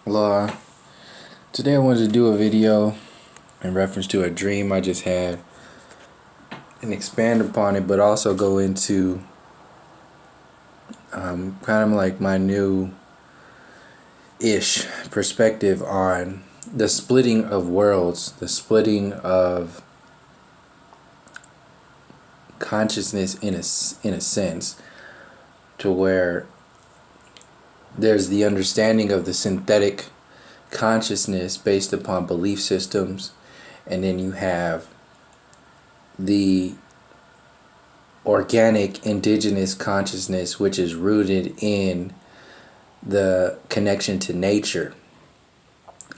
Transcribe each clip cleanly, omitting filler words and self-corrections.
Hello. Today I wanted to do a video in reference to a dream I just had and expand upon it, but also go into kind of like my new-ish perspective on the splitting of worlds, the splitting of consciousness in a sense, to where there's the understanding of the synthetic consciousness based upon belief systems, and then you have the organic indigenous consciousness, which is rooted in the connection to nature,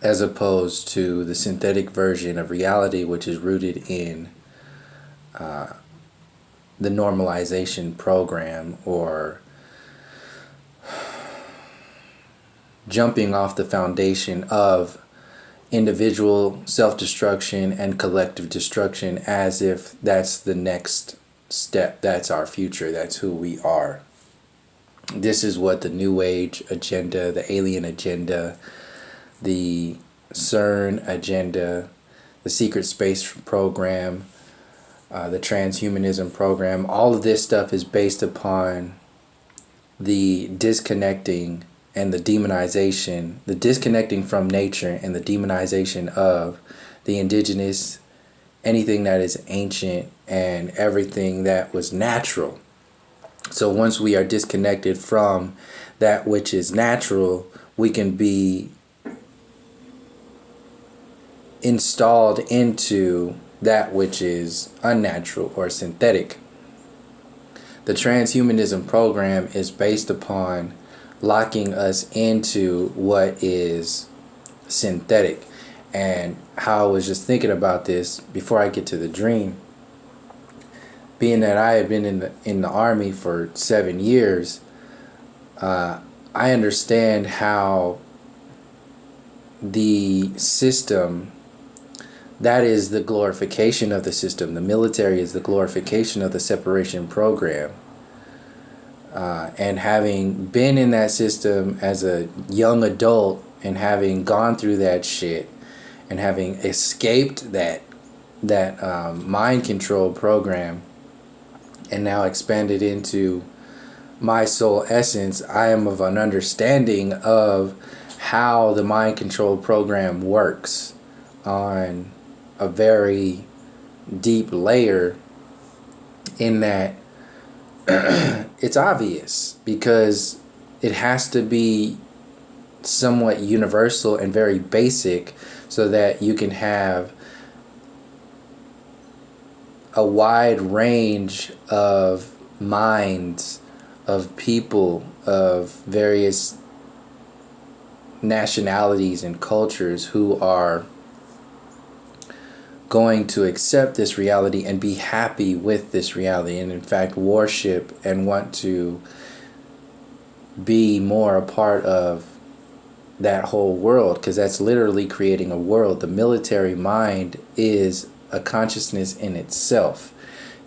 as opposed to the synthetic version of reality, which is rooted in the normalization program, or jumping off the foundation of individual self-destruction and collective destruction, as if that's the next step, that's our future, that's who we are. This is what the New Age agenda, the alien agenda, the CERN agenda, the secret space program, the transhumanism program, all of this stuff is based upon the disconnecting and the demonization, the disconnecting from nature and the demonization of the indigenous, anything that is ancient, and everything that was natural. So once we are disconnected from that which is natural, we can be installed into that which is unnatural or synthetic. The transhumanism program is based upon locking us into what is synthetic. And how I was just thinking about this before I get to the dream, being that I have been in the Army for 7 years, I understand how the system, that is the glorification of the system. The military is the glorification of the separation program. And having been in that system as a young adult, and having gone through that shit, and having escaped that mind control program, and now expanded into my soul essence, I am of an understanding of how the mind control program works on a very deep layer, in that it's obvious, because it has to be somewhat universal and very basic, so that you can have a wide range of minds, of people, of various nationalities and cultures, who are going to accept this reality and be happy with this reality, and in fact worship and want to be more a part of that whole world, because that's literally creating a world. The military mind is a consciousness in itself.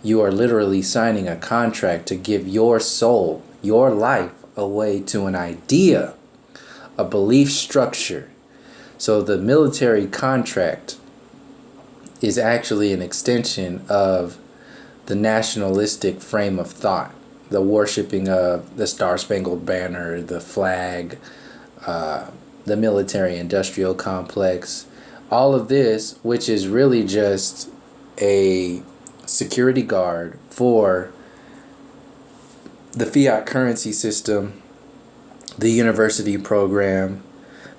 You are literally signing a contract to give your soul, your life, away to an idea, a belief structure. So the military contract is actually an extension of the nationalistic frame of thought, the worshiping of the Star-Spangled Banner, the flag, the military-industrial complex, all of this, which is really just a security guard for the fiat currency system, the university program,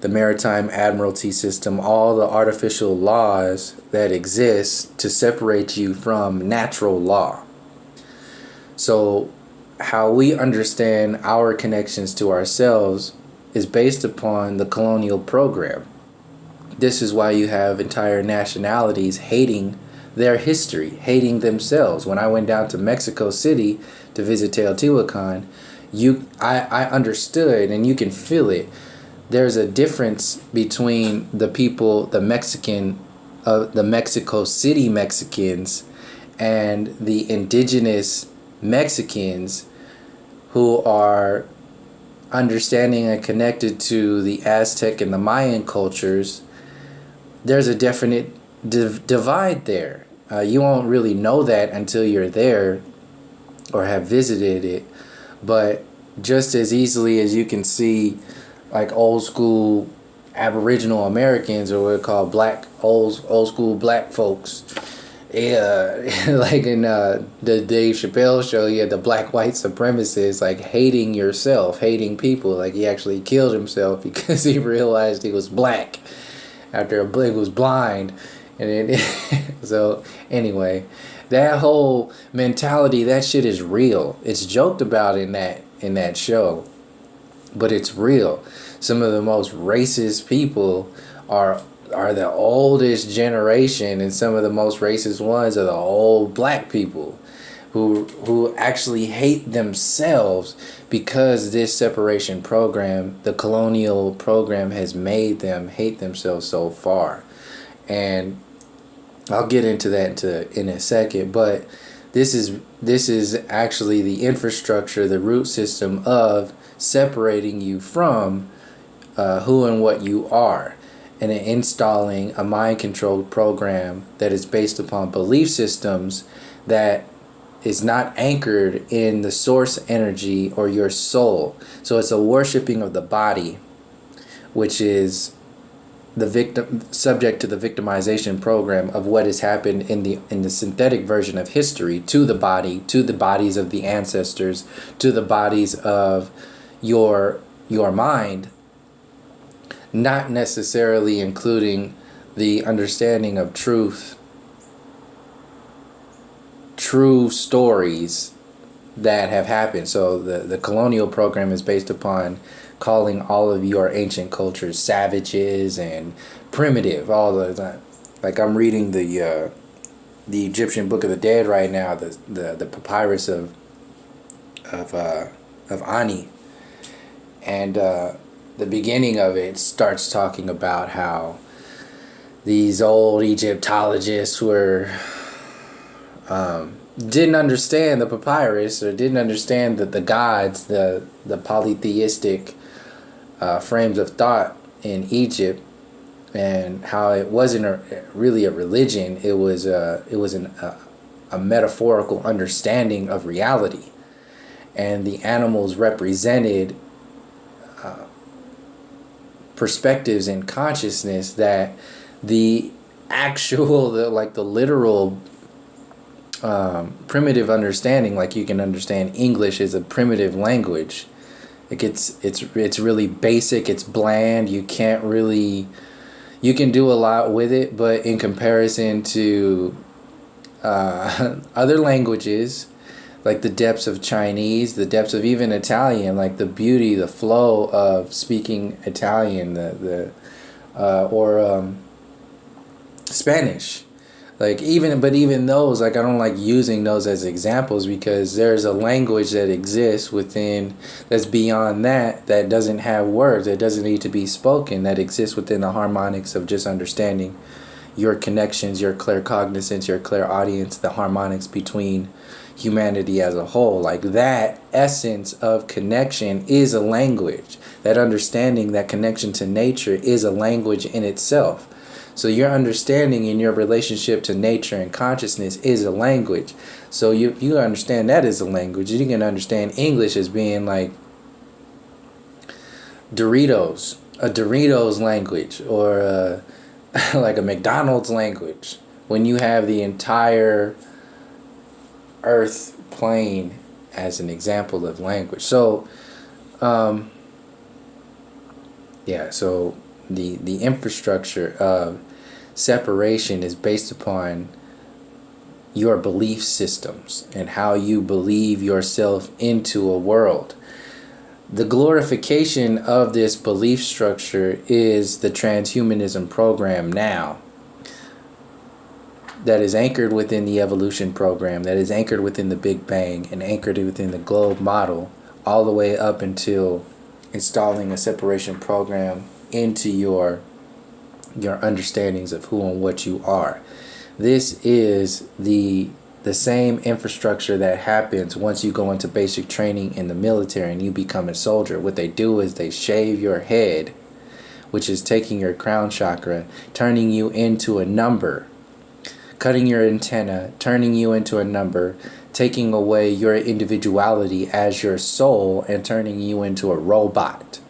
the maritime admiralty system, all the artificial laws that exist to separate you from natural law. So how we understand our connections to ourselves is based upon the colonial program. This is why you have entire nationalities hating their history, hating themselves. When I went down to Mexico City to visit Teotihuacan, I understood, and you can feel it. There's a difference between the people, the Mexico City Mexicans, and the indigenous Mexicans, who are understanding and connected to the Aztec and the Mayan cultures, there's a definite divide there. You won't really know that until you're there or have visited it. But just as easily as you can see, like old school Aboriginal Americans, or what we call old school black folks. Yeah, like in the Dave Chappelle show, you had the black white supremacists like hating yourself, hating people. Like he actually killed himself because he realized he was black after he was blind, and it, so anyway, that whole mentality, that shit is real. It's joked about in that show, but it's real. Some of the most racist people are the oldest generation, and some of the most racist ones are the old black people who actually hate themselves because this separation program, the colonial program, has made them hate themselves so far. And I'll get into that in a second, but this is actually the infrastructure, the root system of separating you from who and what you are, and installing a mind-controlled program that is based upon belief systems that is not anchored in the source energy or your soul. So it's a worshiping of the body, which is the victim, subject to the victimization program of what has happened in the synthetic version of history to the body, to the bodies of the ancestors, to the bodies of your mind, not necessarily including the understanding of true stories that have happened. So the colonial program is based upon calling all of your ancient cultures savages and primitive all the time. Like I'm reading the Egyptian Book of the Dead right now, the papyrus of Ani, and the beginning of it starts talking about how these old Egyptologists were didn't understand the papyrus, or didn't understand the gods, the polytheistic frames of thought in Egypt, and how it wasn't really a religion. It was a metaphorical understanding of reality, and the animals represented perspectives in consciousness that the actual, the literal primitive understanding, like you can understand English is a primitive language. Like it's really basic, it's bland, you can do a lot with it, but in comparison to other languages, like the depths of Chinese, the depths of even Italian, like the beauty, the flow of speaking Italian, or Spanish. Like even those, like I don't like using those as examples, because there's a language that exists within, that's beyond that doesn't have words, that doesn't need to be spoken, that exists within the harmonics of just understanding your connections, your claircognizance, your clairaudience, the harmonics between humanity as a whole. Like that essence of connection is a language. That understanding, that connection to nature is a language in itself. So your understanding in your relationship to nature and consciousness is a language. So you understand that as a language. You can understand English as being like Doritos, a Doritos language, or like a McDonald's language, when you have the entire earth plane as an example of language. So so the infrastructure of separation is based upon your belief systems and how you believe yourself into a world. The glorification of this belief structure is the transhumanism program now, that is anchored within the evolution program, that is anchored within the Big Bang and anchored within the globe model, all the way up until installing a separation program into your understandings of who and what you are. This is the the same infrastructure that happens once you go into basic training in the military and you become a soldier. What they do is they shave your head, which is taking your crown chakra, turning you into a number, cutting your antenna, turning you into a number, taking away your individuality as your soul and turning you into a robot.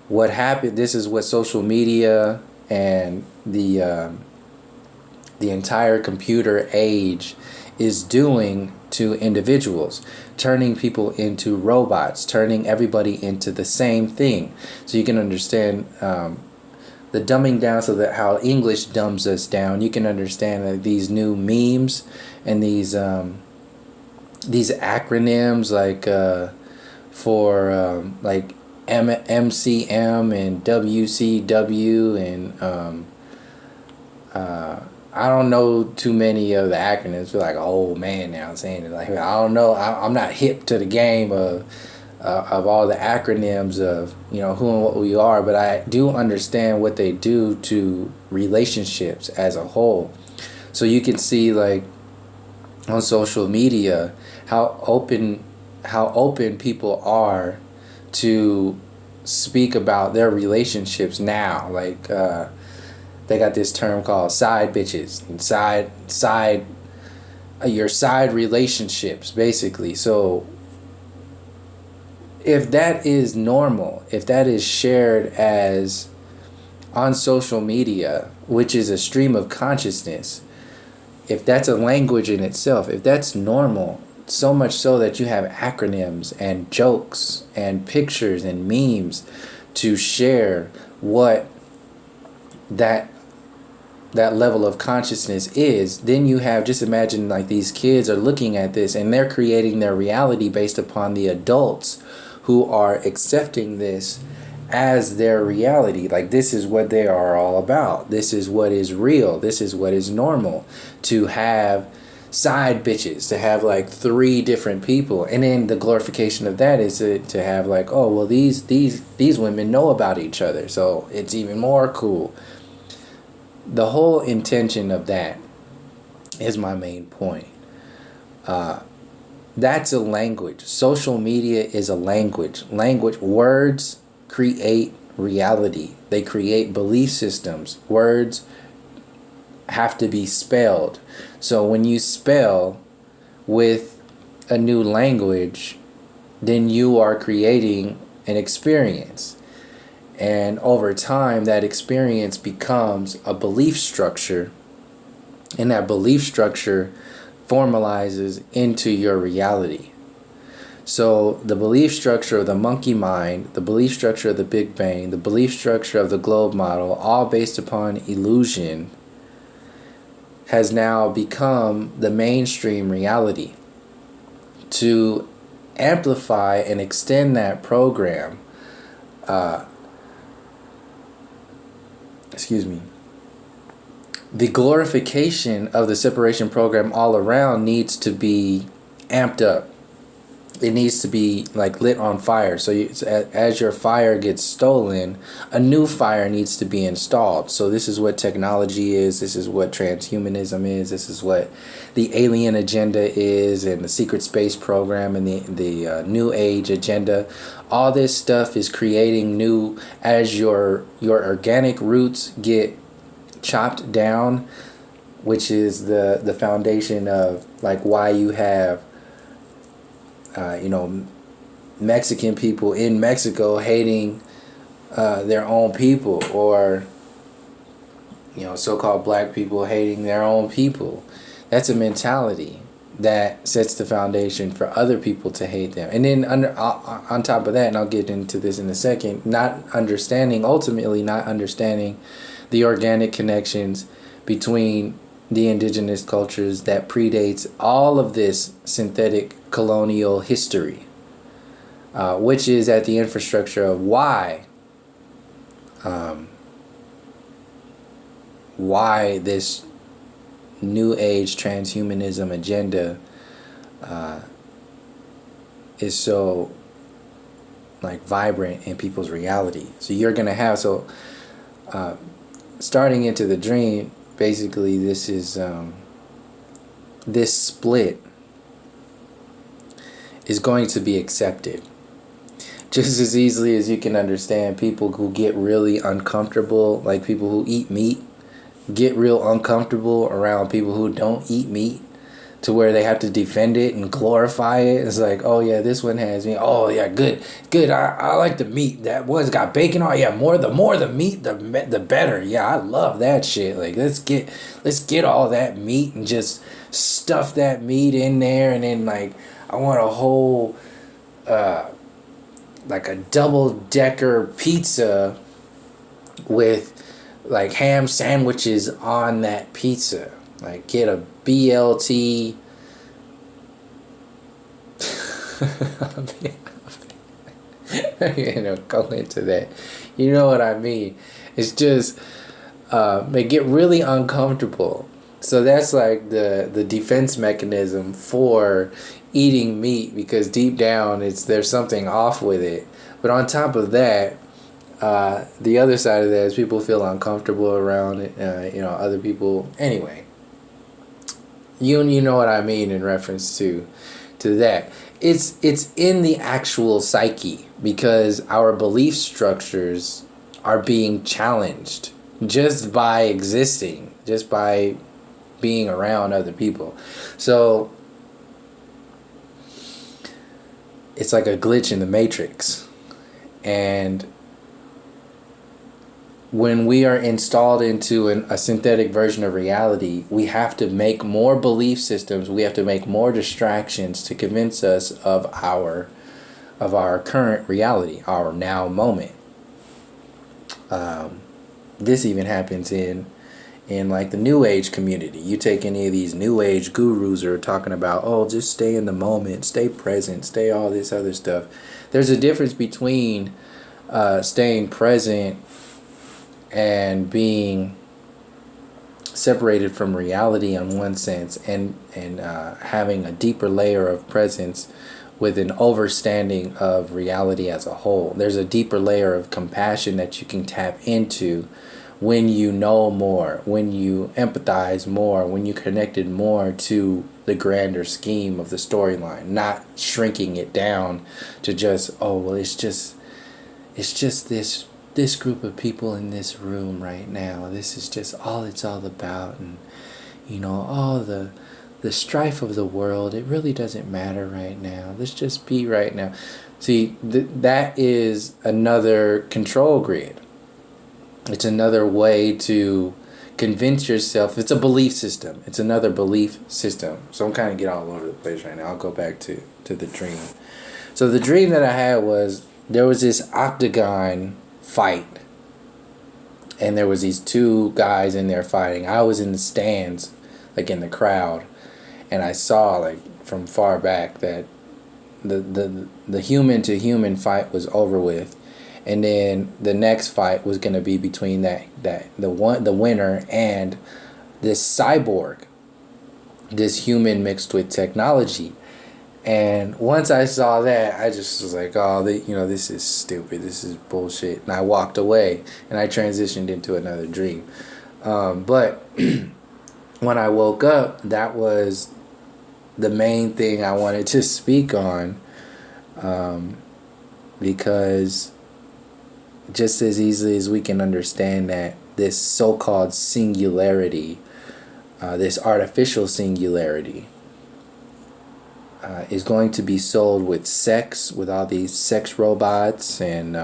What happened, this is what social media and the entire computer age is doing to individuals, turning people into robots, turning everybody into the same thing. So you can understand the dumbing down, so that how English dumbs us down. You can understand that these new memes and these acronyms like for like MCM and WCW and I don't know too many of the acronyms. I feel like an old man now saying it. Like, I don't know. I'm not hip to the game of all the acronyms of, you know, who and what we are, but I do understand what they do to relationships as a whole. So you can see, like, on social media how open people are to speak about their relationships now. Like they got this term called side bitches and your side relationships, basically. So if that is normal, if that is shared as on social media, which is a stream of consciousness, if that's a language in itself, if that's normal, so much so that you have acronyms and jokes and pictures and memes to share what that level of consciousness is, then you have, just imagine, like, these kids are looking at this and they're creating their reality based upon the adults who are accepting this as their reality. Like, this is what they are all about. This is what is real. This is what is normal. To have side bitches, to have like 3 different people, and then the glorification of that is to have like, oh well, these women know about each other, so it's even more cool. The whole intention of that is my main point. That's a language. Social media is a language. Words create reality. They create belief systems. Words have to be spelled. So when you spell with a new language, then you are creating an experience. And over time, that experience becomes a belief structure, and that belief structure formalizes into your reality. So the belief structure of the monkey mind, the belief structure of the Big Bang, the belief structure of the globe model, all based upon illusion, has now become the mainstream reality. To amplify and extend that program, the glorification of the separation program all around needs to be amped up. It needs to be like lit on fire. So as your fire gets stolen, a new fire needs to be installed. So this is what technology is. This is what transhumanism is. This is what the alien agenda is, and the secret space program, and the new age agenda. All this stuff is creating new, as your organic roots get chopped down, which is the foundation of like why you have Mexican people in Mexico hating their own people, or so-called black people hating their own people. That's a mentality that sets the foundation for other people to hate them. And then on top of that, and I'll get into this in a second, ultimately not understanding the organic connections between the indigenous cultures that predates all of this synthetic colonial history, which is at the infrastructure of why this new age transhumanism agenda is so like vibrant in people's reality. So you're gonna have starting into the dream. Basically, this is this split is going to be accepted. Just as easily as you can understand people who get really uncomfortable, like people who eat meat, get real uncomfortable around people who don't eat meat, to where they have to defend it and glorify it. It's like, oh yeah, this one has meat. Oh yeah, good. I like the meat. That one's got bacon on. Yeah, the more the meat, the better. Yeah, I love that shit. Like let's get all that meat and just stuff that meat in there, and then like I want a whole like a double-decker pizza with like ham sandwiches on that pizza. Like get a BLT. Go into that. You know what I mean? It's just they get really uncomfortable. So that's like the defense mechanism for eating meat, because deep down there's something off with it. But on top of that, the other side of that is people feel uncomfortable around it. Other people. Anyway, you know what I mean in reference to that. It's in the actual psyche, because our belief structures are being challenged just by existing, just by being around other people. So it's like a glitch in the matrix. And when we are installed into a synthetic version of reality, we have to make more belief systems. We have to make more distractions to convince us of our current reality, our now moment. This even happens in like the New Age community. You take any of these New Age gurus who are talking about, oh, just stay in the moment, stay present, stay all this other stuff. There's a difference between staying present and being separated from reality in one sense, and having a deeper layer of presence with an overstanding of reality as a whole. There's a deeper layer of compassion that you can tap into when you know more, when you empathize more, when you connected more to the grander scheme of the storyline, not shrinking it down to just, oh well, it's just this group of people in this room right now. This is just all it's all about, and all the strife of the world, it really doesn't matter right now. Let's just be right now. See, that is another control grid. It's another way to convince yourself. It's a belief system. It's another belief system. So I'm kind of getting all over the place right now. I'll go back to the dream. So the dream that I had was, there was this octagon fight, and there was these two guys in there fighting. I was in the stands, like in the crowd, and I saw, like from far back, that the human to human fight was over with, and then the next fight was going to be between the winner and this cyborg, this human mixed with technology. And once I saw that, I just was like, oh, this is stupid. This is bullshit. And I walked away, and I transitioned into another dream. But when I woke up, that was the main thing I wanted to speak on, because just as easily as we can understand that this so-called singularity, this artificial singularity, is going to be sold with sex, with all these sex robots, and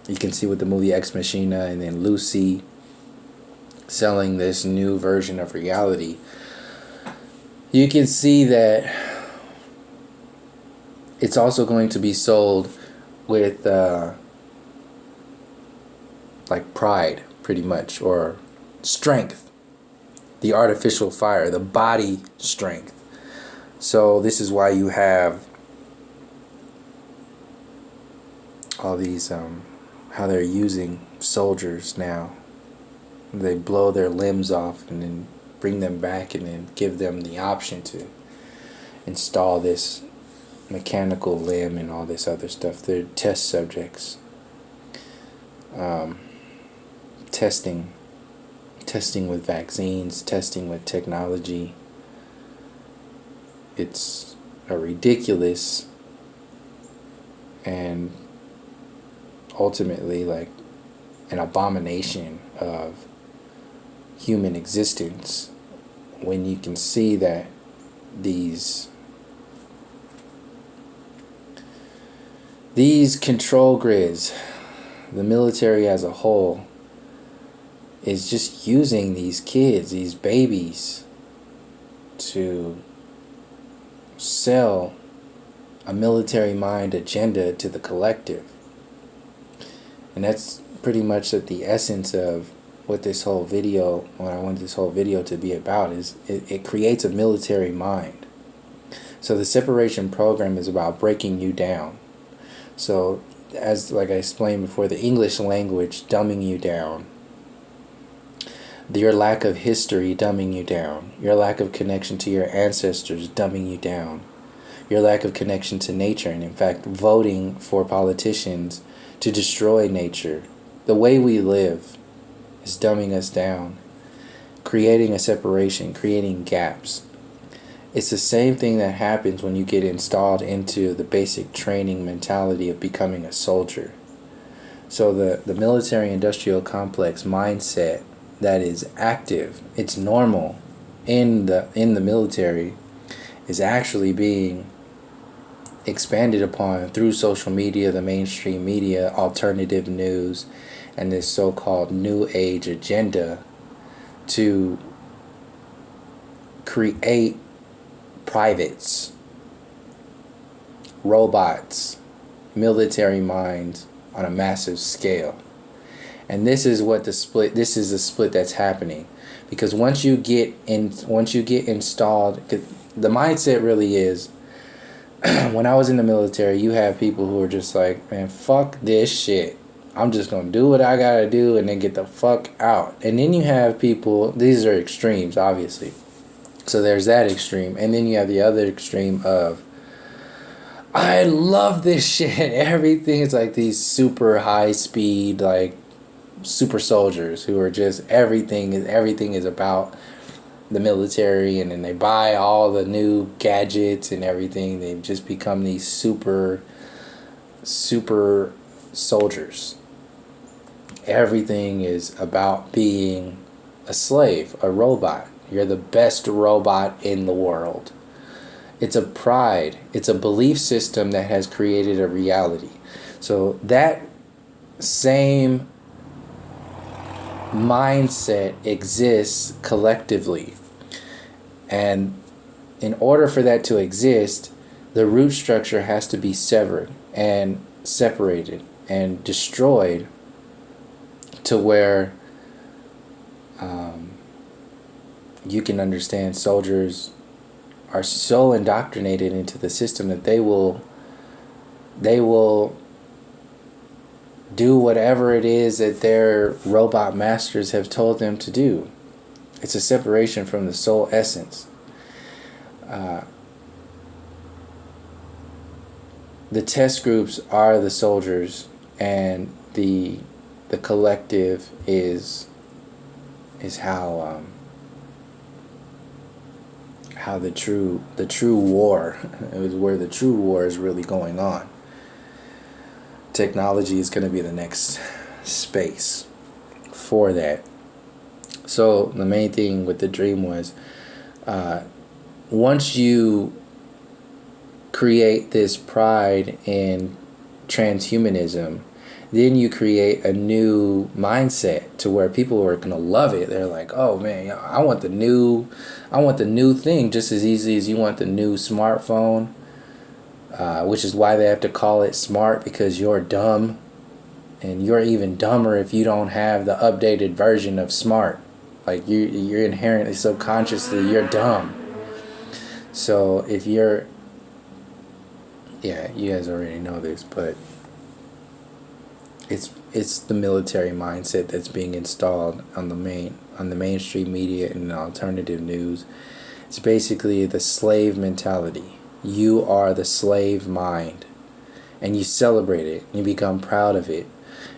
you can see with the movie Ex Machina, and then Lucy selling this new version of reality. You can see that it's also going to be sold with like pride, pretty much, or strength, the artificial fire, the body strength. So this is why you have all these, how they're using soldiers now. They blow their limbs off and then bring them back, and then give them the option to install this mechanical limb and all this other stuff. They're test subjects. Testing with vaccines, testing with technology. it's a ridiculous and ultimately like an abomination of human existence when you can see that these control grids, the military as a whole, is just using these kids, these babies, to sell a military mind agenda to the collective. And that's pretty much at the essence of what this whole video, what I want this whole video to be about, is it creates a military mind. So the separation program is about breaking you down. So as like I explained before, the English language dumbing you down, your lack of history dumbing you down, your lack of connection to your ancestors dumbing you down, your lack of connection to nature, and in fact voting for politicians to destroy nature. The way we live is dumbing us down, creating a separation, creating gaps. It's the same thing that happens when you get installed into the basic training mentality of becoming a soldier. So the military industrial complex mindset that is active, it's normal in the military, is actually being expanded upon through social media, the mainstream media, alternative news, and this so-called new age agenda to create privates, robots, military minds on a massive scale. And this is a split that's happening, because once you get installed, the mindset really is, when I was in the military, you have people who are just like, man, fuck this shit. I'm just going to do what I got to do and then get the fuck out. And then you have people, these are extremes, obviously. So there's that extreme. And then you have the other extreme of, I love this shit. Everything is like these super high speed, like super soldiers who are just, everything is about the military, and then they buy all the new gadgets and everything. They've just become these super soldiers. Everything is about being a slave, a robot. You're the best robot in the world. It's a pride. It's a belief system that has created a reality. So that same mindset exists collectively. And in order for that to exist, the root structure has to be severed and separated and destroyed to where you can understand soldiers are so indoctrinated into the system that they will do whatever it is that their robot masters have told them to do. It's a separation from the soul essence. The test groups are the soldiers, and the collective is how the true war is, where the true war is really going on. Technology is going to be the next space for that. So the main thing with the dream was, once you create this pride in transhumanism, then you create a new mindset to where people are going to love it. They're like, oh man, I want the new thing just as easy as you want the new smartphone, which is why they have to call it smart, because you're dumb, and you're even dumber if you don't have the updated version of smart. Like you're inherently, subconsciously, you're dumb. So if you're, yeah, you guys already know this, but it's the military mindset that's being installed on the mainstream media and the alternative news. It's basically the slave mentality. You are the slave mind, and you celebrate it. You become proud of it,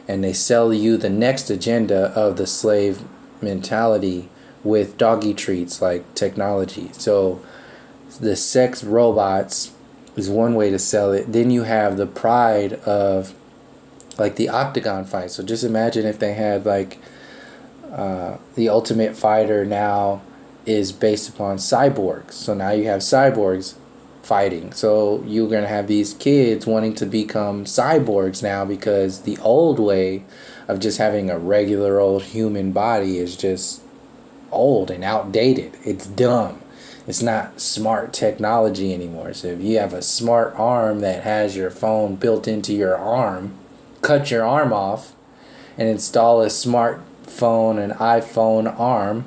and they sell you the next agenda of the slave mentality with doggy treats like technology. So The sex robots is one way to sell it. Then you have the pride of like the octagon fight. So just imagine if they had like the Ultimate Fighter now is based upon cyborgs. So now you have cyborgs fighting. So you're going to have these kids wanting to become cyborgs now, because the old way of just having a regular old human body is just old and outdated. It's dumb. It's not smart technology anymore. So if you have a smart arm that has your phone built into your arm, cut your arm off and install a smartphone, an iPhone arm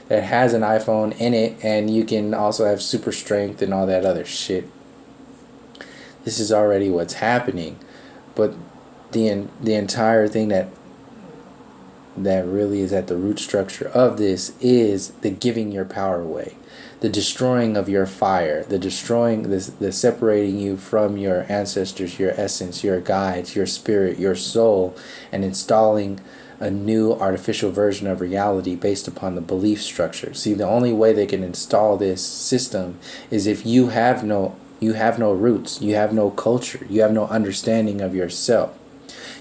that has an iPhone in it, and you can also have super strength and all that other shit. This is already what's happening, but the entire thing that really is at the root structure of this is the giving your power away, the destroying of your fire, the destroying, the separating you from your ancestors, your essence, your guides, your spirit, your soul, and installing a new artificial version of reality based upon the belief structure. See, the only way they can install this system is if you have no roots, you have no culture, you have no understanding of yourself.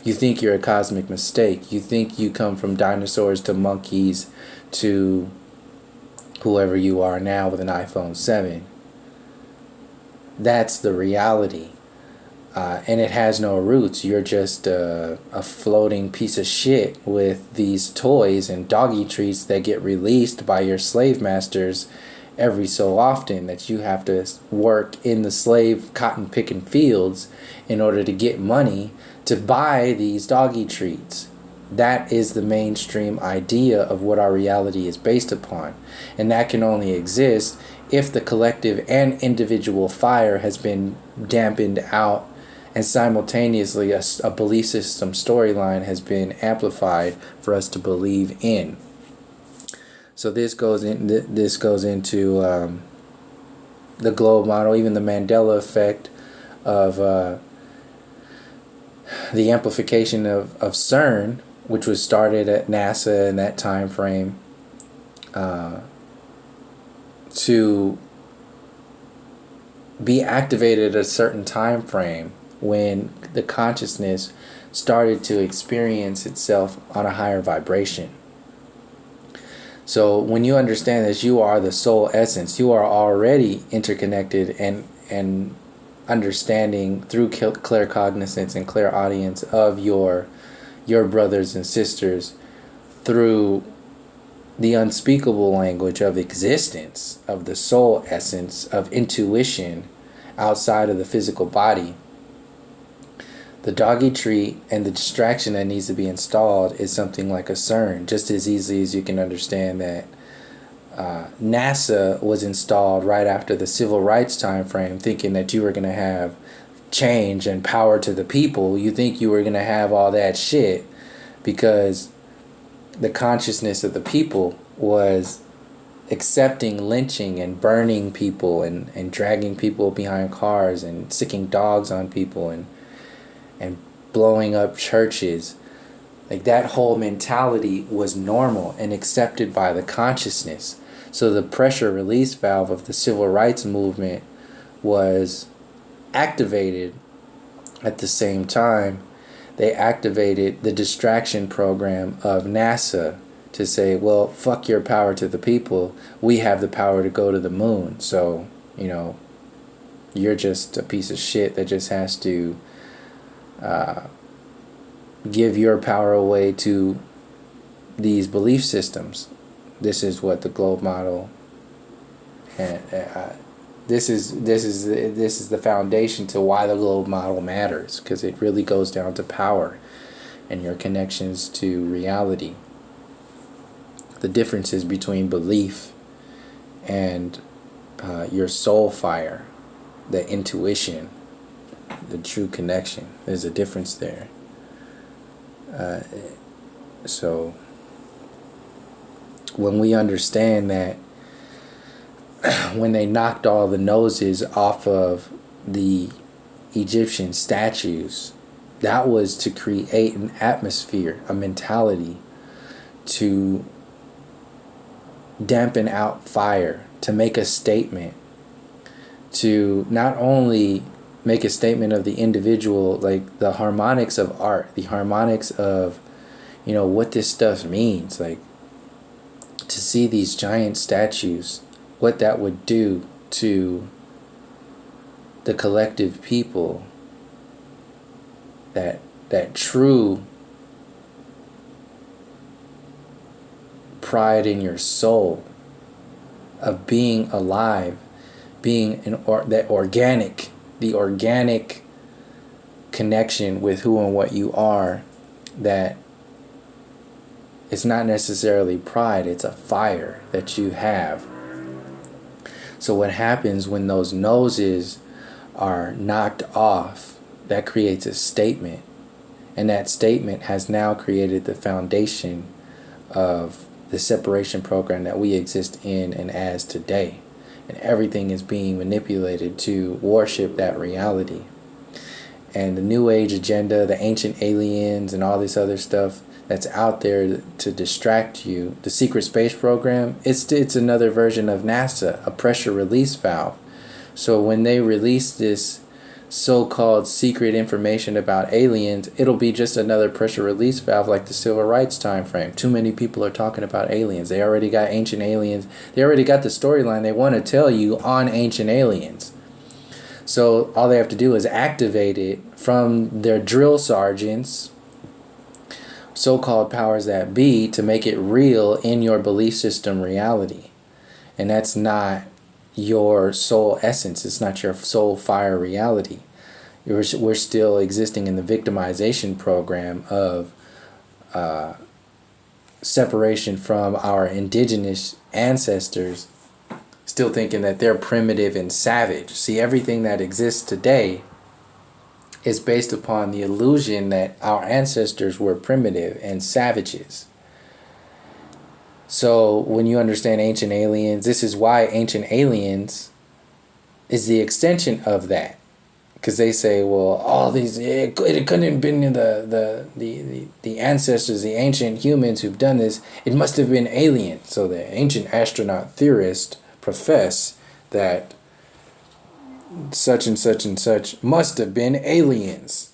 You think you're a cosmic mistake. You think you come from dinosaurs to monkeys to whoever you are now with an iPhone 7. That's the reality. And it has no roots. You're just a floating piece of shit with these toys and doggy treats that get released by your slave masters every so often, that you have to work in the slave cotton picking fields in order to get money to buy these doggy treats. That is the mainstream idea of what our reality is based upon. And that can only exist if the collective and individual fire has been dampened out, and simultaneously a belief system storyline has been amplified for us to believe in. So this goes into the globe model, even the Mandela effect of the amplification of CERN, which was started at NASA in that time frame, to be activated at a certain time frame when the consciousness started to experience itself on a higher vibration. So when you understand that you are the soul essence, you are already interconnected and understanding through claircognizance and clairaudience of your brothers and sisters through the unspeakable language of existence, of the soul essence, of intuition outside of the physical body. The doggy treat and the distraction that needs to be installed is something like a CERN, just as easily as you can understand that NASA was installed right after the civil rights time frame, thinking that you were going to have change and power to the people. You think you were going to have all that shit because the consciousness of the people was accepting lynching and burning people and dragging people behind cars and sicking dogs on people and blowing up churches. Like, that whole mentality was normal and accepted by the consciousness. So the pressure release valve of the civil rights movement was activated at the same time. They activated the distraction program of NASA to say, well, fuck your power to the people. We have the power to go to the moon. So, you're just a piece of shit that just has to give your power away to these belief systems. This is what the globe model, and this is the foundation to why the globe model matters, because it really goes down to power and your connections to reality. The differences between belief and your soul fire, the intuition, the true connection. There's a difference there. So when we understand that when they knocked all the noses off of the Egyptian statues, that was to create an atmosphere, a mentality, to dampen out fire, to make a statement to not only make a statement of the individual, like the harmonics of art, the harmonics of, what this stuff means, like to see these giant statues, what that would do to the collective people, that true pride in your soul of being alive, being the organic connection with who and what you are, that it's not necessarily pride, it's a fire that you have. So what happens when those noses are knocked off, that creates a statement, and that statement has now created the foundation of the separation program that we exist in and as today. And everything is being manipulated to worship that reality. And the New Age agenda, the ancient aliens, and all this other stuff that's out there to distract you. The secret space program, it's another version of NASA, a pressure release valve. So when they release this so-called secret information about aliens, it'll be just another pressure release valve, like the civil rights time frame. Too many people are talking about aliens. They already got ancient aliens. They already got the storyline they want to tell you on ancient aliens. So all they have to do is activate it from their drill sergeants, so-called powers that be, to make it real in your belief system reality. And that's not your soul essence. It's not your soul fire reality. We're still existing in the victimization program of separation from our indigenous ancestors, still thinking that they're primitive and savage. See, everything that exists today is based upon the illusion that our ancestors were primitive and savages. So when you understand ancient aliens, this is why ancient aliens is the extension of that. Because they say, well, all these, it couldn't have been the ancestors, the ancient humans who've done this. It must have been aliens. So the ancient astronaut theorists profess that such and such and such must have been aliens.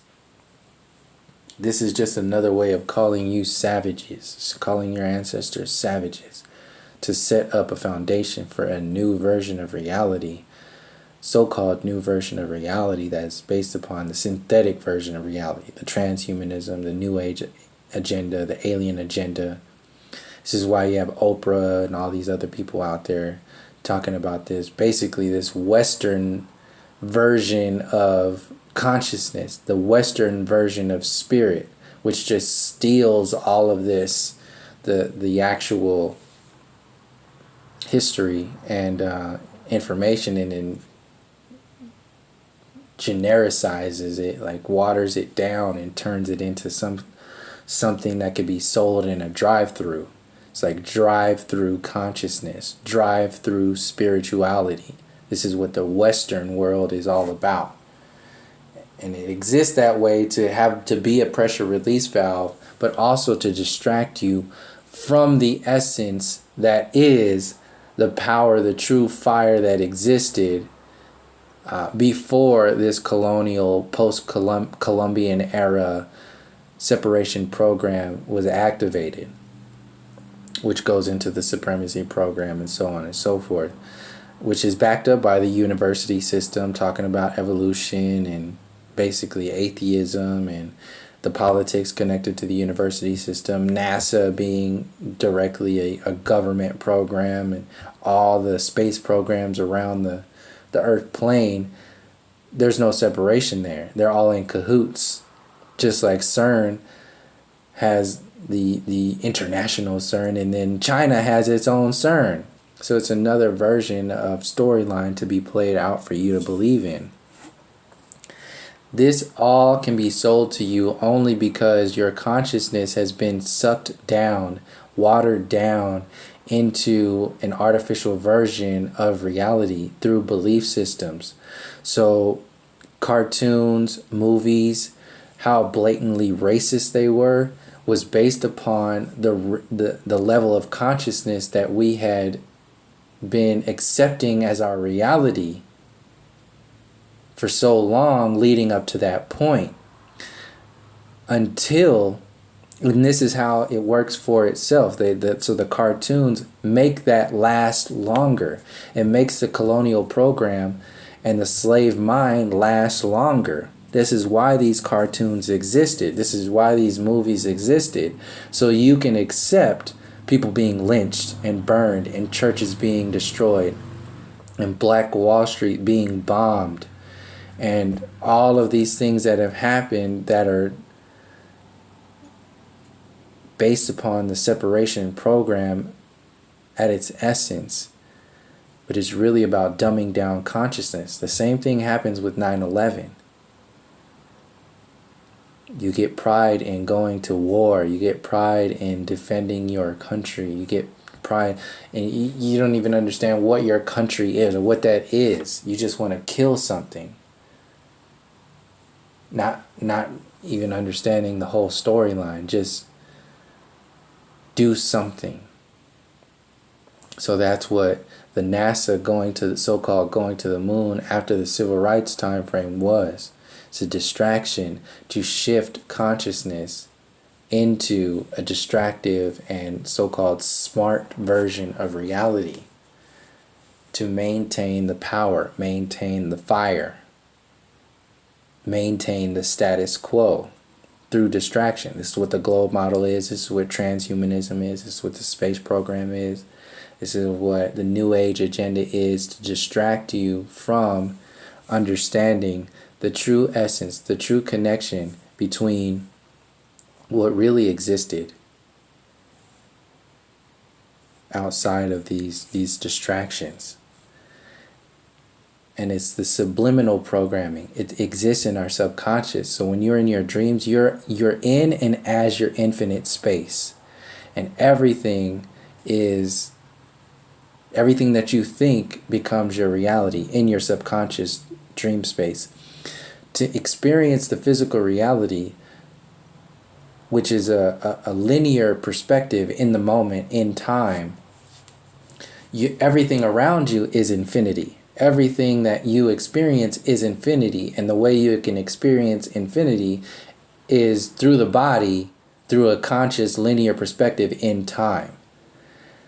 This is just another way of calling you savages, calling your ancestors savages, to set up a foundation for a new version of reality, so-called new version of reality that's based upon the synthetic version of reality, the transhumanism, the New Age agenda, the alien agenda. This is why you have Oprah and all these other people out there talking about this, basically this Western version of consciousness, the Western version of spirit, which just steals all of this, the actual history and information, and then genericizes it, like waters it down and turns it into something that could be sold in a drive-through. It's like drive-through consciousness, drive-through spirituality. This is what the Western world is all about. And it exists that way to be a pressure release valve, but also to distract you from the essence that is the power, the true fire that existed before this colonial, post-Columbian era separation program was activated, which goes into the supremacy program and so on and so forth, which is backed up by the university system, talking about evolution and basically atheism, and the politics connected to the university system, NASA being directly a government program, and all the space programs around the Earth plane. There's no separation there. They're all in cahoots. Just like CERN has the international CERN, and then China has its own CERN. So it's another version of storyline to be played out for you to believe in. This all can be sold to you only because your consciousness has been sucked down, watered down into an artificial version of reality through belief systems. So cartoons, movies, how blatantly racist they were, was based upon the level of consciousness that we had been accepting as our reality for so long leading up to that point, until, and this is how it works for itself. So the cartoons make that last longer. It makes the colonial program and the slave mind last longer. This is why these cartoons existed. This is why these movies existed. So you can accept people being lynched and burned and churches being destroyed and Black Wall Street being bombed and all of these things that have happened that are based upon the separation program at its essence, but it's really about dumbing down consciousness. The same thing happens with 9/11. You get pride in going to war. You get pride in defending your country. You get pride, and you don't even understand what your country is or what that is. You just want to kill something. Not even understanding the whole storyline. Just do something. So that's what the NASA going to the so-called going to the moon after the civil rights time frame was. It's a distraction to shift consciousness into a distractive and so-called smart version of reality, to maintain the power, maintain the fire, maintain the status quo through distraction. This is what the globe model is. This is what transhumanism is. This is what the space program is. This is what the New Age agenda is, to distract you from understanding the true essence, the true connection between what really existed outside of these distractions. And it's the subliminal programming. It exists in our subconscious. So when you're in your dreams, you're in and as your infinite space. And everything that you think becomes your reality in your subconscious dream space. To experience the physical reality, which is a linear perspective in the moment, in time, everything around you is infinity. Everything that you experience is infinity. And the way you can experience infinity is through the body, through a conscious linear perspective in time.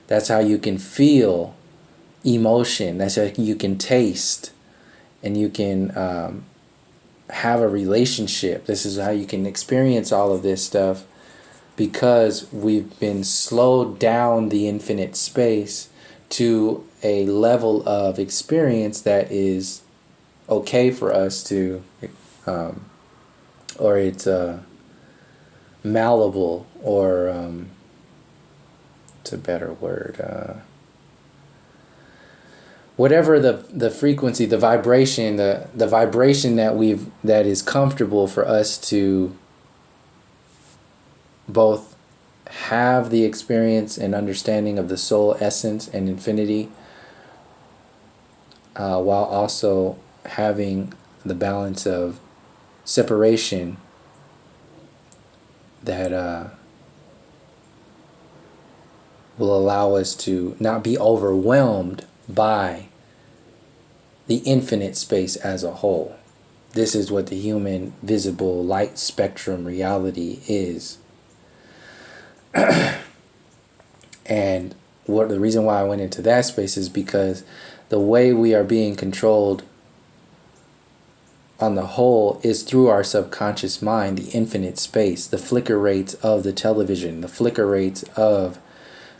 That's how you can feel emotion. That's how you can taste, and you can have a relationship. This is how you can experience all of this stuff, because we've been slowed down the infinite space to a level of experience that is okay for us to, or it's malleable, or it's a better word, whatever the frequency, the vibration, the vibration that is comfortable for us to both have the experience and understanding of the soul essence and infinity, while also having the balance of separation that will allow us to not be overwhelmed by the infinite space as a whole. This is what the human visible light spectrum reality is. And the reason why I went into that space is because the way we are being controlled on the whole is through our subconscious mind, the infinite space, the flicker rates of the television, the flicker rates of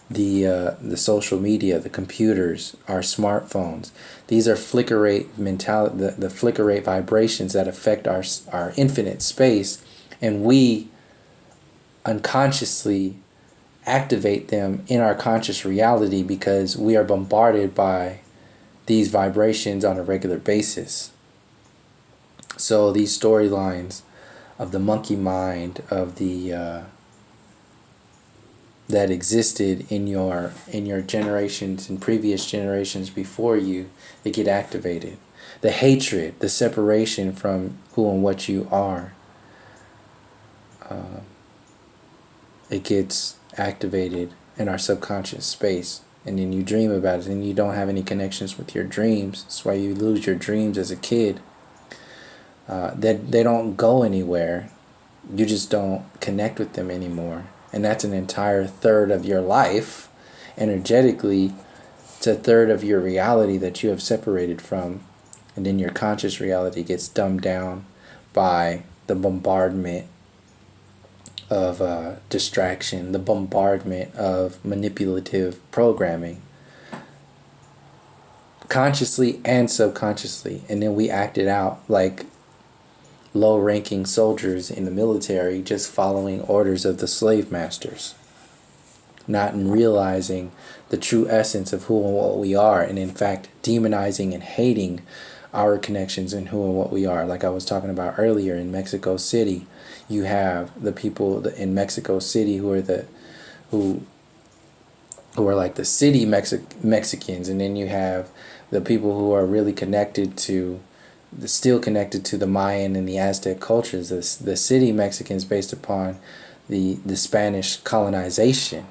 the social media, the computers, our smartphones. These are flicker rate mentality, the flicker rate vibrations that affect our infinite space, and we unconsciously activate them in our conscious reality because we are bombarded by these vibrations on a regular basis. So these storylines of the monkey mind, of the that existed in your generations and previous generations before you, they get activated. The hatred, the separation from who and what you are, it gets activated in our subconscious space, and then you dream about it, and you don't have any connections with your dreams. That's why you lose your dreams as a kid. that they don't go anywhere. You just don't connect with them anymore. And that's an entire third of your life. Energetically, it's a third of your reality that you have separated from. And then your conscious reality gets dumbed down by the bombardment of distraction, the bombardment of manipulative programming, consciously and subconsciously. And then we act it out like low-ranking soldiers in the military, just following orders of the slave masters, not in realizing the true essence of who and what we are, and in fact demonizing and hating our connections and who and what we are. Like I was talking about earlier, in Mexico City, you have the people in Mexico City who are like the city Mexicans, and then you have the people who are really connected to, still connected to the Mayan and the Aztec cultures, the city Mexicans based upon the Spanish colonization.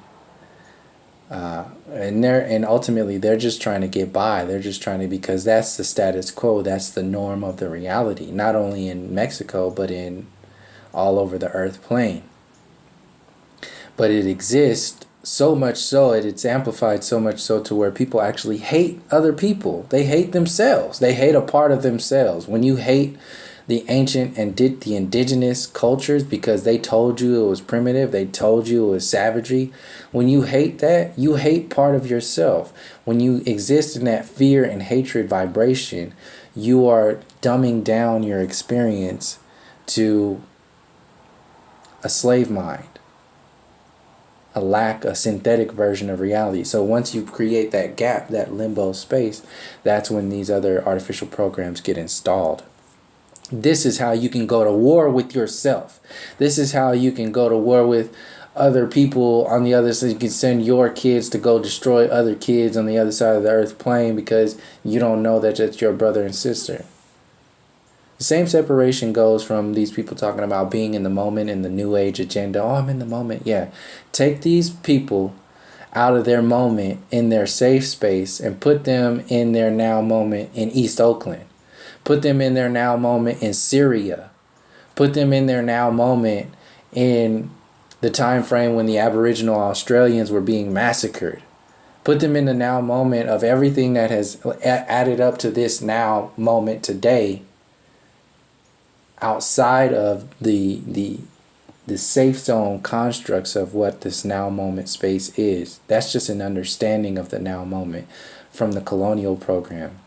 And ultimately they're just trying to get by. They're just trying to, because that's the status quo, that's the norm of the reality, not only in Mexico but in all over the earth plane. But it exists so much so, it's amplified so much so to where people actually hate other people. They hate themselves. They hate a part of themselves. When you hate the ancient and the indigenous cultures because they told you it was primitive, they told you it was savagery, when you hate that, you hate part of yourself. When you exist in that fear and hatred vibration, you are dumbing down your experience to a slave mind, a synthetic version of reality. So once you create that gap, that limbo space, that's when these other artificial programs get installed. This is how you can go to war with yourself. This is how you can go to war with other people on the other side. You can send your kids to go destroy other kids on the other side of the earth plane because you don't know that it's your brother and sister. The same separation goes from these people talking about being in the moment in the New Age agenda. Oh, I'm in the moment. Yeah. Take these people out of their moment in their safe space and put them in their now moment in East Oakland. Put them in their now moment in Syria. Put them in their now moment in the time frame when the Aboriginal Australians were being massacred. Put them in the now moment of everything that has added up to this now moment today, outside of the safe zone constructs of what this now moment space is. That's just an understanding of the now moment from the colonial program.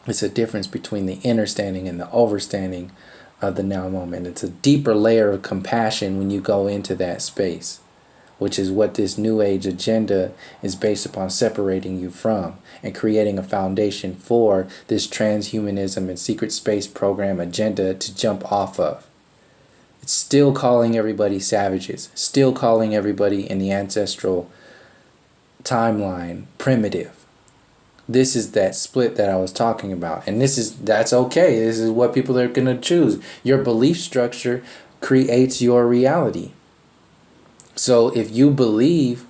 It's a difference between the understanding and the overstanding of the now moment. It's a deeper layer of compassion when you go into that space, which is what this New Age agenda is based upon, separating you from and creating a foundation for this transhumanism and secret space program agenda to jump off of. It's still calling everybody savages, still calling everybody in the ancestral timeline primitive. This is that split that I was talking about. And that's okay. This is what people are going to choose. Your belief structure creates your reality. So if you believe,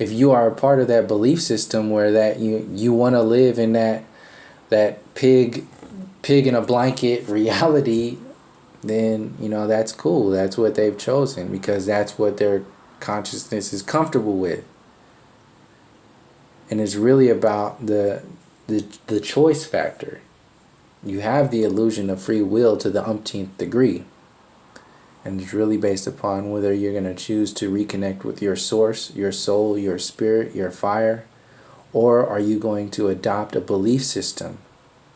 if you are a part of that belief system where that you want to live in that pig in a blanket reality, then that's cool. That's what they've chosen because that's what their consciousness is comfortable with. And it's really about the choice factor. You have the illusion of free will to the umpteenth degree. And it's really based upon whether you're going to choose to reconnect with your source, your soul, your spirit, your fire, or are you going to adopt a belief system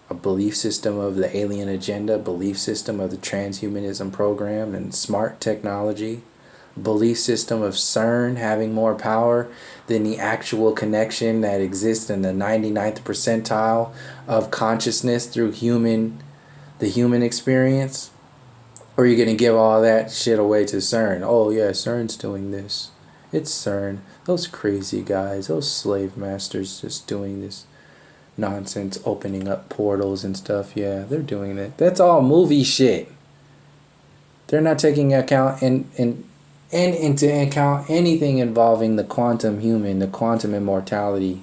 of the alien agenda, belief system of the transhumanism program and smart technology, belief system of CERN having more power than the actual connection that exists in the 99th percentile of consciousness through the human experience? Or are you going to give all that shit away to CERN? Oh yeah, CERN's doing this. It's CERN. Those crazy guys, those slave masters just doing this nonsense, opening up portals and stuff. Yeah, they're doing it. That's all movie shit. They're not taking account into account anything involving the quantum human, the quantum immortality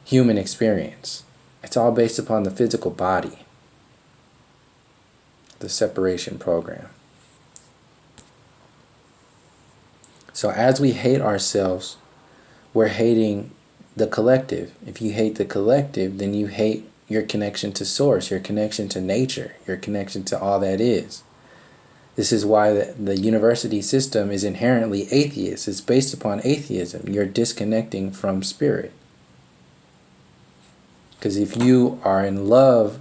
human experience. It's all based upon the physical body. the separation program. So as we hate ourselves, we're hating the collective. If you hate the collective, then you hate your connection to source, your connection to nature, your connection to all that is. This is why the university system is inherently atheist. It's based upon atheism. You're disconnecting from spirit. Because if you are in love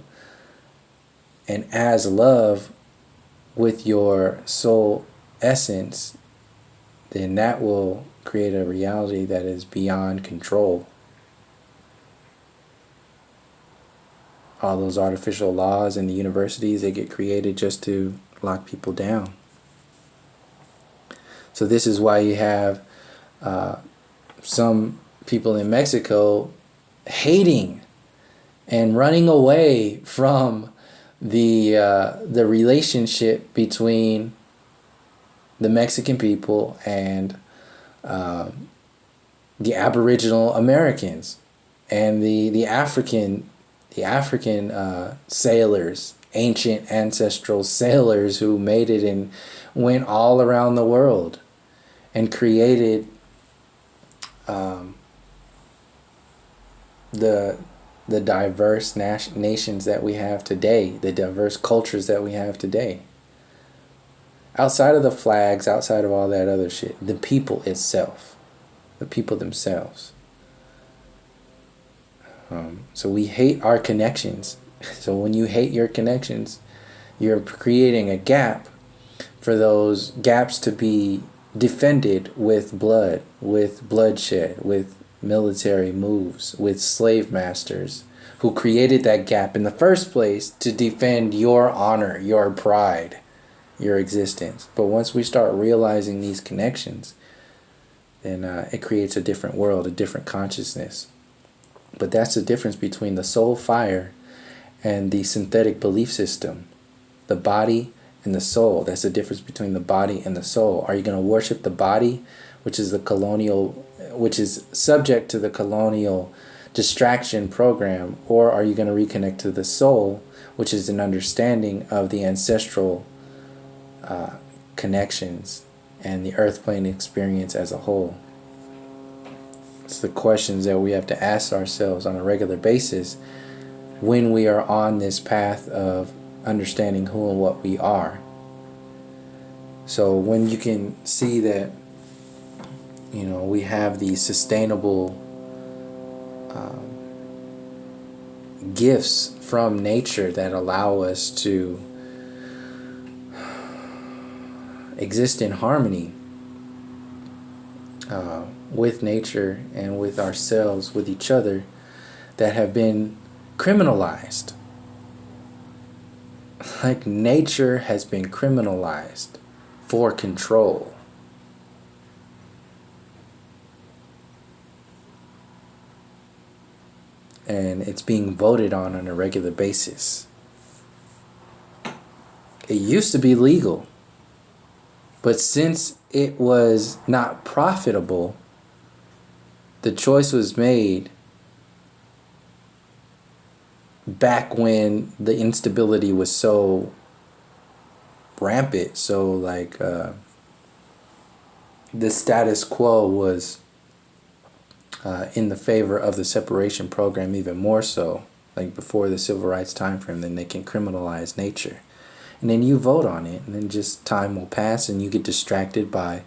and as love with your soul essence, then that will create a reality that is beyond control. All those artificial laws in the universities, they get created just to lock people down. So this is why you have some people in Mexico hating and running away from the relationship between the Mexican people and the Aboriginal Americans and the African sailors, ancient ancestral sailors who made it and went all around the world and created the diverse nations that we have today, the diverse cultures that we have today. Outside of the flags, outside of all that other shit, the people itself, the people themselves. So we hate our connections. So when you hate your connections, you're creating a gap for those gaps to be defended with blood, with bloodshed, with military moves, with slave masters who created that gap in the first place to defend your honor, your pride, your existence. But once we start realizing these connections, then it creates a different world, a different consciousness. But that's the difference between the soul fire and the synthetic belief system. The body and the soul. That's the difference between the body and the soul. Are you going to worship the body, which is subject to the colonial distraction program, or are you going to reconnect to the soul, which is an understanding of the ancestral connections and the earth plane experience as a whole? It's the questions that we have to ask ourselves on a regular basis when we are on this path of understanding who and what we are. So when you can see that, we have these sustainable gifts from nature that allow us to exist in harmony with nature and with ourselves, with each other, that have been criminalized. Like nature has been criminalized for control. And it's being voted on a regular basis. It used to be legal, but since it was not profitable, the choice was made back when the instability was so rampant, so the status quo was in the favor of the separation program even more so, like before the civil rights time frame. Then they can criminalize nature, and then you vote on it, and then just time will pass and you get distracted by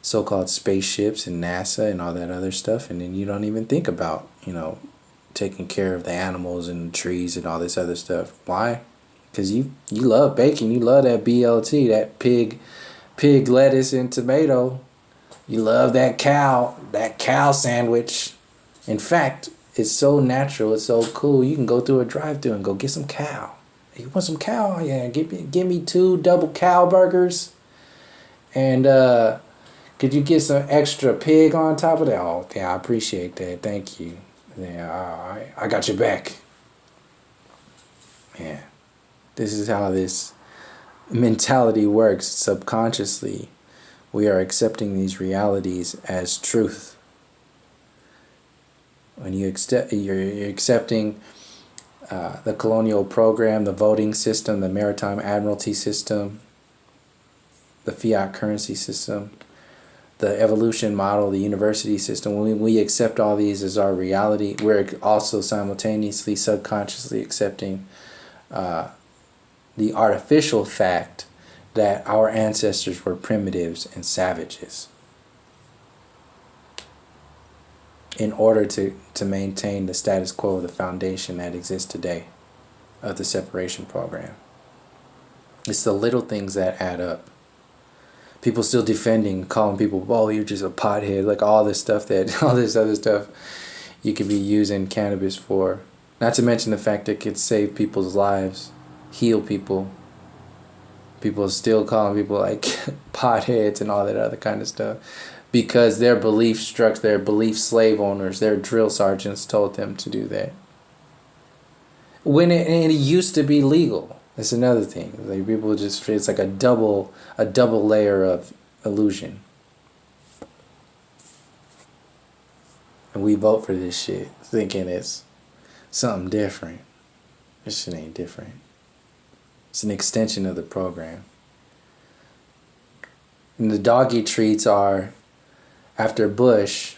so-called spaceships and NASA and all that other stuff, and then you don't even think about taking care of the animals and the trees and all this other stuff. Why? Because you love bacon, you love that BLT, that pig lettuce and tomato. You love that cow sandwich. In fact, it's so natural, it's so cool. You can go through a drive-thru and go get some cow. You want some cow? Yeah, give me 2 double cow burgers. And could you get some extra pig on top of that? Oh, yeah, I appreciate that. Thank you. Yeah, I got your back. Yeah. This is how this mentality works subconsciously. We are accepting these realities as truth. When you're accepting the colonial program, the voting system, the maritime admiralty system, the fiat currency system, the evolution model, the university system. When we accept all these as our reality, we're also simultaneously, subconsciously accepting the artificial fact that our ancestors were primitives and savages in order to maintain the status quo, the foundation that exists today of the separation program. It's the little things that add up. People still defending, calling people, oh, you're just a pothead, like all this stuff all this other stuff you could be using cannabis for. Not to mention the fact that it could save people's lives, heal people. People are still calling people like potheads and all that other kind of stuff because their belief structure, their belief slave owners, their drill sergeants told them to do that. When it used to be legal. That's another thing. Like people just, it's like a double layer of illusion. And we vote for this shit thinking it's something different. This shit ain't different. It's an extension of the program. And the doggy treats are after Bush,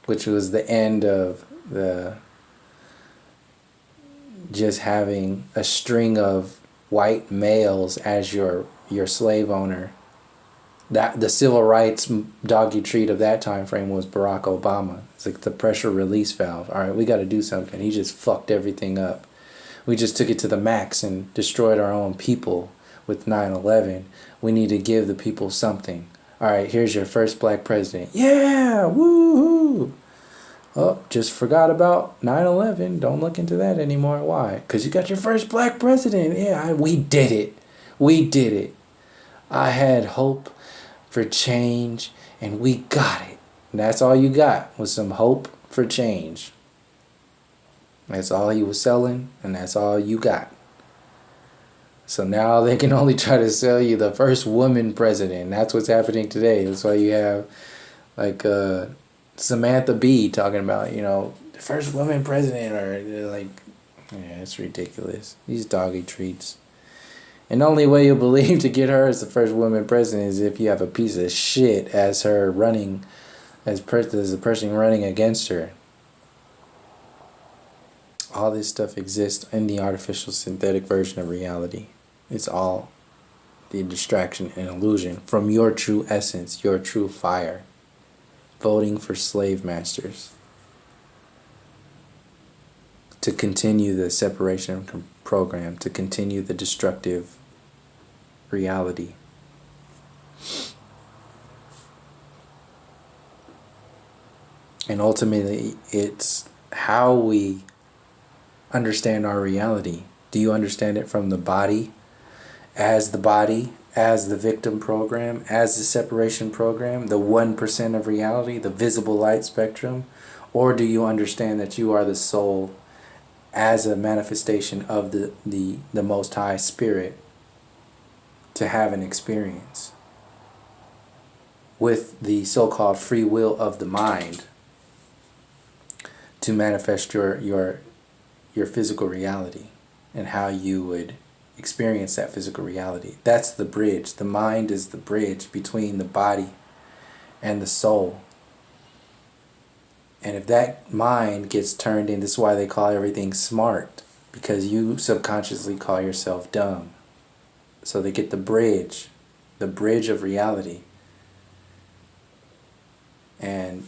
which was the end of the just having a string of white males as your slave owner. That the civil rights doggy treat of that time frame was Barack Obama. It's like the pressure release valve. All right, we got to do something. He just fucked everything up. We just took it to the max and destroyed our own people with 9/11. We need to give the people something. All right, here's your first black president. Yeah, woo-hoo. Oh, just forgot about 9/11. Don't look into that anymore. Why? Because you got your first black president. Yeah, we did it. We did it. I had hope for change, and we got it. And that's all you got was some hope for change. That's all he was selling, and that's all you got. So now they can only try to sell you the first woman president. That's what's happening today. That's why you have like Samantha Bee talking about, the first woman president, or like, yeah, it's ridiculous. These doggy treats. And the only way you'll believe to get her as the first woman president is if you have a piece of shit as her running, as the person running against her. All this stuff exists in the artificial synthetic version of reality. It's all the distraction and illusion from your true essence, your true fire. Voting for slave masters. To continue the separation program, to continue the destructive reality. And ultimately, it's how we understand our reality. Do you understand it from the body, as the victim program, as the separation program, the 1% of reality, the visible light spectrum? Or do you understand that you are the soul as a manifestation of the Most High Spirit to have an experience with the so-called free will of the mind to manifest your physical reality and how you would experience that physical reality? That's the bridge. The mind is the bridge between the body and the soul. And if that mind gets turned in, this is why they call everything smart, because you subconsciously call yourself dumb. So they get the bridge of reality. And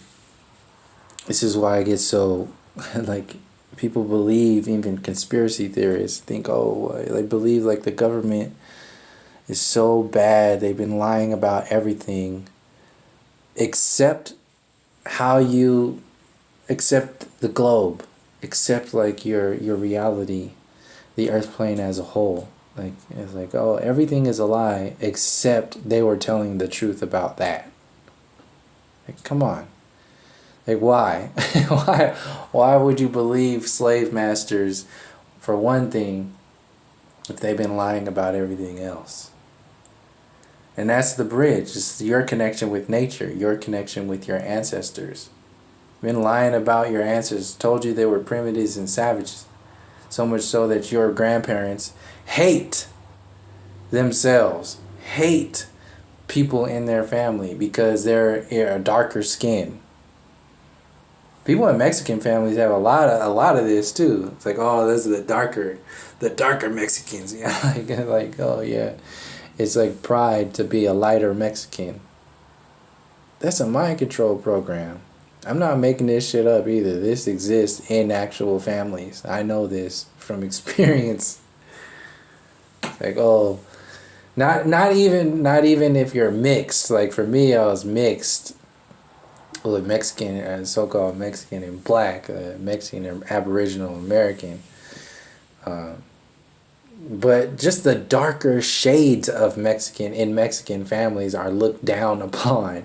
this is why I get so, like, people believe, even conspiracy theorists think, they believe like the government is so bad, they've been lying about everything except how you accept the globe, accept like your reality, the earth plane as a whole. Like, it's like, everything is a lie except they were telling the truth about that. Like, come on. Like, why? Why would you believe slave masters for one thing if they've been lying about everything else? And that's the bridge. It's your connection with nature, your connection with your ancestors. Been lying about your ancestors, told you they were primitives and savages. So much so that your grandparents hate themselves, hate people in their family because they're a darker skin. People in Mexican families have a lot of this too. It's like, oh, those are the darker Mexicans. Yeah, like oh yeah, it's like pride to be a lighter Mexican. That's a mind control program. I'm not making this shit up either. This exists in actual families. I know this from experience. Like, oh, not even if you're mixed. Like for me, I was mixed with Mexican, so-called Mexican and black, Mexican and Aboriginal American. But just the darker shades of Mexican in Mexican families are looked down upon.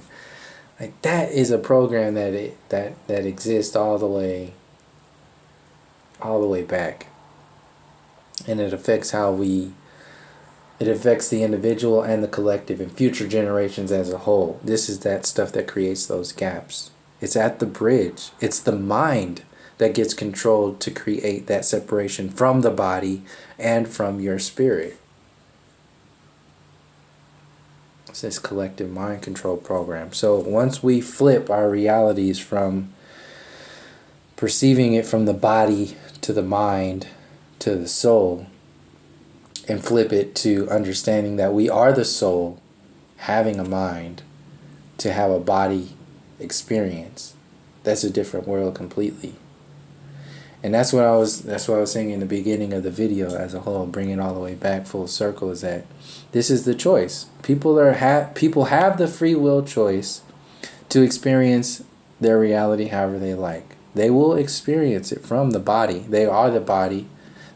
Like that is a program that exists all the way back, and it affects it affects the individual and the collective and future generations as a whole. This is that stuff that creates those gaps. It's at the bridge. It's the mind that gets controlled to create that separation from the body and from your spirit. It's this collective mind control program. So once we flip our realities from perceiving it from the body to the mind to the soul, and flip it to understanding that we are the soul having a mind to have a body experience, that's a different world completely. And that's what I was saying in the beginning of the video as a whole, bringing it all the way back full circle, is that this is the choice. People have the free will choice to experience their reality however they like. They will experience it from the body. They are the body.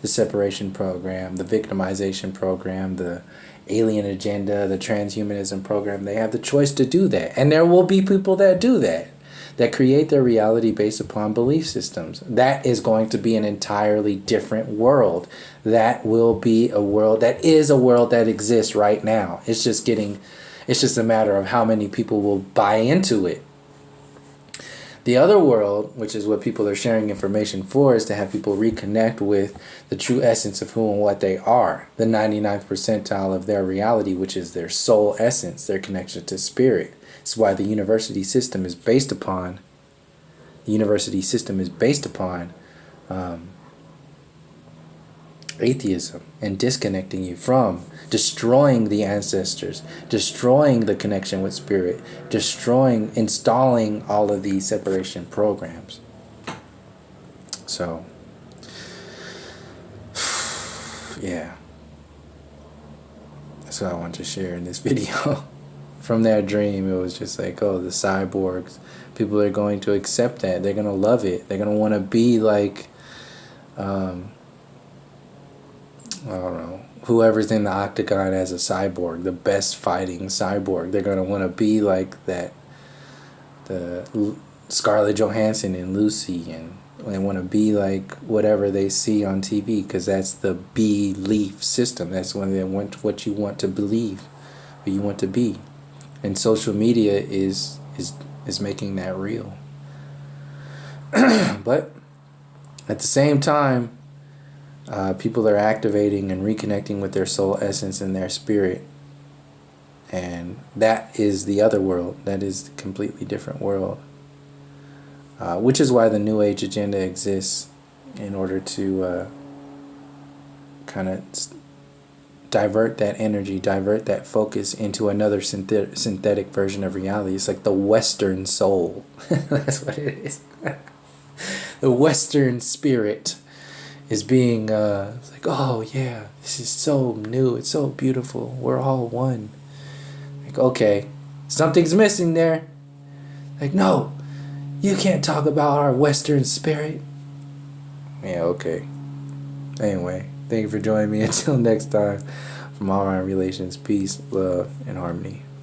The separation program, the victimization program, the alien agenda, the transhumanism program, they have the choice to do that. And there will be people that do that create their reality based upon belief systems. That is going to be an entirely different world. That will be a world that is a world that exists right now. It's just a matter of how many people will buy into it. The other world, which is what people are sharing information for, is to have people reconnect with the true essence of who and what they are. The 99th percentile of their reality, which is their soul essence, their connection to spirit. It's why the university system is based upon atheism and disconnecting you from, destroying the ancestors, destroying the connection with spirit, installing all of these separation programs. So, yeah, that's what I want to share in this video. From that dream, it was just like, oh, the cyborgs, people are going to accept that. They're going to love it. They're going to want to be like, I don't know, whoever's in the octagon as a cyborg, the best fighting cyborg. They're going to want to be like that, the Scarlett Johansson and Lucy, and they want to be like whatever they see on TV, because that's the belief system. That's when they want what you want to believe, what you want to be. And social media is making that real. But at the same time, people are activating and reconnecting with their soul essence and their spirit. And that is the other world. That is a completely different world. Which is why the New Age agenda exists, in order to kind of divert that energy, divert that focus into another synthetic version of reality. It's like the Western soul. That's what it is. The Western spirit is being it's like, oh yeah, this is so new, it's so beautiful, we're all one. Like, okay, something's missing there. Like, no, you can't talk about our Western spirit. Yeah, okay. Anyway, thank you for joining me. Until next time, from All Around Relations, peace, love, and harmony.